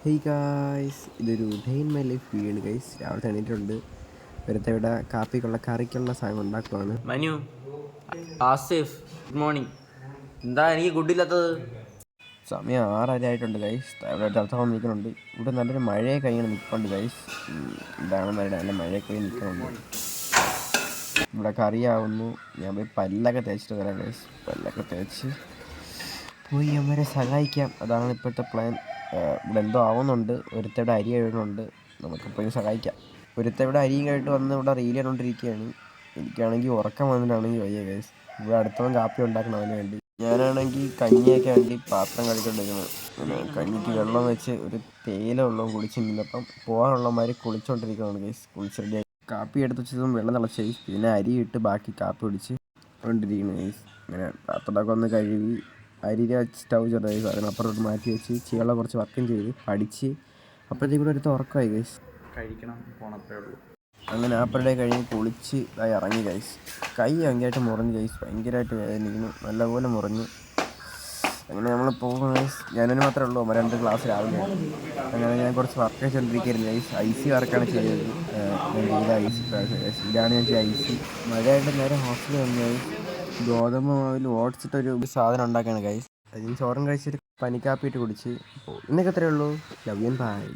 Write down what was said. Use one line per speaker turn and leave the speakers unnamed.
Hey guys, ഇതൊരു day in my life video ആണ് guys. രാവിലെ എണീറ്റിട്ടുണ്ട്. വെറുതെ ഇവിടെ കാപ്പിക്കുള്ള കറിക്കുള്ള സാധനം ഉണ്ടാക്കുവാണ്.
Manu, Asif, good morning. എന്താ എനിക്ക് ഗുഡില്ലാത്തത്?
സമയം 6:30 ആയിട്ടുണ്ട് ഗൈസ്. ഇവിടെ തളർത്താൻ നിൽക്കുന്നുണ്ട്. ഇവിടെ നല്ലൊരു മഴയൊക്കെ കഴിഞ്ഞ് നിൽക്കുന്നുണ്ട് ഗൈസ്. ഇതാണ് നല്ല മഴയൊക്കെ കഴിഞ്ഞ് നിൽക്കുന്നുണ്ട്. ഇവിടെ കറിയാവുന്നു. ഞാൻ പോയി പല്ലൊക്കെ തേച്ചിട്ട് വരാം ഗൈസ്. പല്ലൊക്കെ തേച്ച് പോയി അമ്മരെ സഹായിക്കാം. അതാണ് ഇപ്പോഴത്തെ പ്ലാൻ. ഇവിടെ എന്തോ ആവുന്നുണ്ട്. ഒരുത്തയുടെ അരി കഴുകുന്നുണ്ട്. നമുക്ക് പോയി സഹായിക്കാം. ഒരുത്തയുടെ അരിയും കഴിഞ്ഞിട്ട് വന്ന് ഇവിടെ റീൽ ചെയ്തുകൊണ്ടിരിക്കുകയാണ്. എനിക്കാണെങ്കിൽ ഉറക്കം വന്നിട്ടാണെങ്കിൽ വയ്യ ഗൈസ്. ഇവിടെ അടുത്തവൻ കാപ്പി ഉണ്ടാക്കണം അവന് വേണ്ടി. ഞാനാണെങ്കിൽ കഞ്ഞിയൊക്കെ വേണ്ടി പാത്രം കളിക്കൊണ്ടിരിക്കുന്നത്. പിന്നെ കഞ്ഞിക്ക് വെള്ളം വെച്ച് ഒരു തേയില വെള്ളവും കുടിച്ചിരുന്നപ്പം പോകാനുള്ളമാര് കുളിച്ചുകൊണ്ടിരിക്കുകയാണ് ഗൈസ്. കുളിച്ച് റെഡിയായി കാപ്പി എടുത്ത് വെച്ചതും വെള്ളം തിളച്ച് പിന്നെ അരി ഇട്ട് ബാക്കി കാപ്പി പിടിച്ച് കൊണ്ടിരിക്കുന്നു ഗൈസ്. അങ്ങനെ പാത്രമൊക്കെ ഒന്ന് കഴുകി അരി സ്റ്റൗ ചെറുതായി അതിനപ്പുറത്തോട്ട് മാറ്റി വെച്ച് ചെയ്യാനുള്ള കുറച്ച് വർക്കും ചെയ്ത് പഠിച്ച് അപ്പോഴത്തേക്കും കൂടെ അടുത്ത് ഉറക്കമായി ഗൈസ്.
കഴിക്കണം പോണത്രേ ഉള്ളൂ.
അങ്ങനെ ആപ്പറുടെ കഴിഞ്ഞ് കുളിച്ച് ഇതായി ഇറങ്ങി ഗൈസ്. കൈ ഭയങ്കരമായിട്ട് മുറിഞ്ഞ് ഗൈസ്. ഭയങ്കരമായിട്ട് വേദനിക്കുന്നു. നല്ലപോലെ മുറിഞ്ഞു. അങ്ങനെ നമ്മൾ പോകുന്ന ഗൈസ്. ഞാനൊരു മാത്രമേ ഉള്ളൂ. 2 ക്ലാസ് രാവിലെ. അങ്ങനെ ഞാൻ കുറച്ച് വർക്ക് ചെയ്തുകൊണ്ടിരിക്കുകയായിരുന്നു ഗൈസ്. ഐ സി വർക്കാണ് ചെയ്തത്. ഞാൻ ചെയ്ത ഐ സി ഇതാണ് ഞാൻ ചെയ്ത ഐ സി. മഴയായിട്ട് നേരെ ഹോസ്റ്റലിൽ വന്നു ഗൈസ്. ഗോതമ്പ് മാവിൽ ഓടിച്ചിട്ടൊരു സാധനം ഉണ്ടാക്കുകയാണ് ഗൈസ്. അതിന് ചോറും കഴിച്ചൊരു പനിക്കാപ്പിയിട്ട് കുടിച്ച് ഇന്നൊക്കെ അത്രയേ ഉള്ളൂ. Love you by.